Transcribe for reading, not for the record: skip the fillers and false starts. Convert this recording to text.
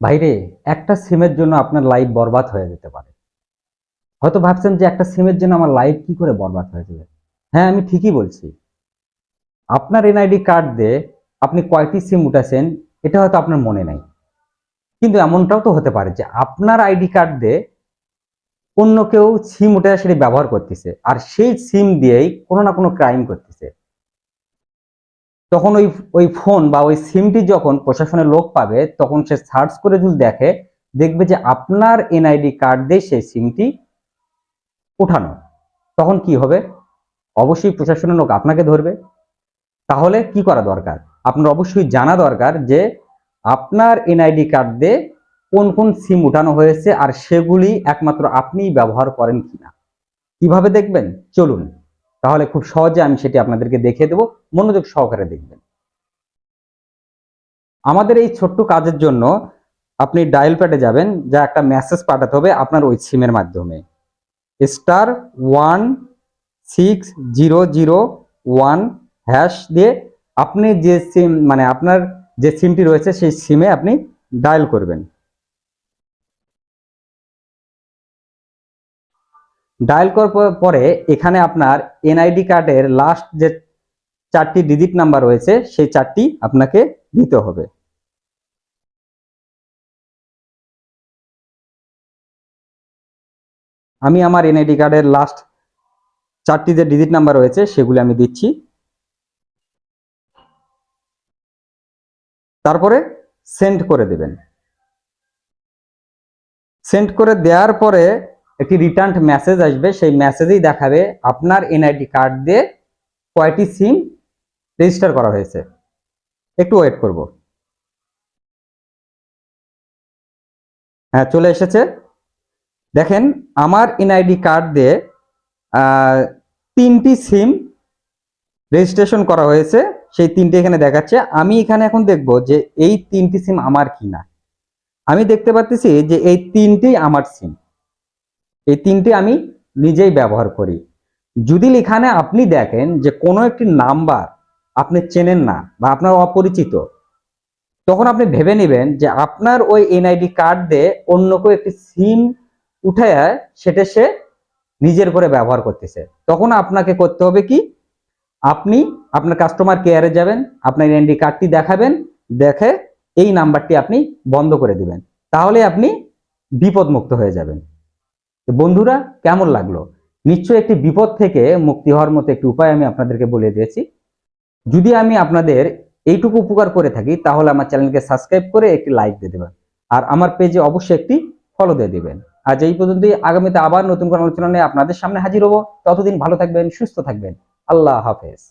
ভাইরে, একটা সিমের জন্য আপনার লাইফ বরবাদ হয়ে যেতে পারে। হয়তো ভাবছেন যে একটা সিমের জন্য আমার লাইফ কি করে বরবাদ হয়ে যাবে। হ্যাঁ, আমি ঠিকই বলছি। আপনার এনআইডি কার্ড দিয়ে আপনি কয়টি সিম উঠাছেন এটা হয়তো আপনার মনে নাই। কিন্তু এমনটাও তো হতে পারে যে আপনার আইডি কার্ড দিয়ে অন্য কেউ সিম উঠে সেটি ব্যবহার করতেছে আর সেই সিম দিয়েই কোনো না কোনো ক্রাইম করতেছে। তখন ওই ওই ফোন বা ওই সিমটি যখন প্রশাসনের লোক পাবে তখন সে সার্চ করে যদি দেখে, দেখবে যে আপনার এনআইডি কার্ড দিয়ে সেই সিমটি উঠানো। তখন কি হবে? অবশ্যই প্রশাসনের লোক আপনাকে ধরবে। তাহলে কি করা দরকার? আপনার অবশ্যই জানা দরকার যে আপনার এনআইডি কার্ড দিয়ে কোন কোন সিম উঠানো হয়েছে আর সেগুলি একমাত্র আপনিই ব্যবহার করেন কিনা। কিভাবে দেখবেন? চলুন, তাহলে খুব সহজে আমি সেটি আপনাদেরকে দেখিয়ে দেব। মনোযোগ সহকারে দেখবেন। আমাদের এই ছোট্ট কাজের জন্য আপনি ডায়াল প্যাডে যাবেন, যা একটা মেসেজ পাঠাতে হবে আপনার ওই সিমের মাধ্যমে। *16001 হ্যাশ দিয়ে আপনি যে সিম মানে আপনার যে সিমটি রয়েছে সেই সিমে আপনি ডায়াল করবেন। ডায়াল করার পরে এখানে আপনার এনআইডি কার্ডের লাস্ট যে 4টি ডিজিট নাম্বার রয়েছে সেই 4টি আপনাকে দিতে হবে। আমি আমার এনআইডি কার্ডের লাস্ট 4টি যে ডিজিট নাম্বার রয়েছে সেগুলি আমি দিচ্ছি। তারপরে সেন্ড করে দেবেন। সেন্ড করে দেওয়ার পরে একটি রিটার্ন মেসেজ আসবে, সেই মেসেজেই দেখাবে আপনার এনআইডি কার্ড দিয়ে কয়টি সিম রেজিস্টার করা হয়েছে। একটু ওয়েট করব। হ্যাঁ, চলে এসেছে। দেখেন, আমার এনআইডি কার্ড দিয়ে 3টি সিম রেজিস্ট্রেশন করা হয়েছে। সেই 3টি এখানে দেখাচ্ছে। আমি এখানে এখন দেখব যে এই 3টি সিম আমার কিনা। আমি দেখতে পাচ্ছি যে এই 3টি আমার সিম। এই 3টি আমি নিজেই ব্যবহার করি। যদি এখানে আপনি দেখেন যে কোনো একটি নাম্বার আপনি চেনেন না বা আপনার অপরিচিত, তখন আপনি ভেবে নেবেন যে আপনার ওই এনআইডি কার্ড দিয়ে অন্য কেউ একটি সিম উঠে সেটা সে নিজের করে ব্যবহার করতেছে। তখন আপনাকে করতে হবে কি, আপনি আপনার কাস্টমার কেয়ারে যাবেন, আপনার এনআইডি কার্ডটি দেখাবেন, দেখে এই নাম্বারটি আপনি বন্ধ করে দিবেন। তাহলে আপনি বিপদমুক্ত হয়ে যাবেন। তো বন্ধুরা, কেমন লাগলো? নিশ্চয়ই একটি বিপদ থেকে মুক্তি হওয়ার মতো একটি উপায় আমি আপনাদেরকে বলে দিয়েছি। যদি আমি আপনাদের এইটুকু উপকার করে থাকি তাহলে আমার চ্যানেলকে সাবস্ক্রাইব করে একটি লাইক দিয়ে দেবেন আর আমার পেজে অবশ্যই একটি ফলো দিয়ে দিবেন। আজ এই পর্যন্তই। আগামীতে আবার নতুন কোনো আলোচনা নিয়ে আপনাদের সামনে হাজির হব। ততদিন ভালো থাকবেন, সুস্থ থাকবেন। আল্লাহ হাফেজ।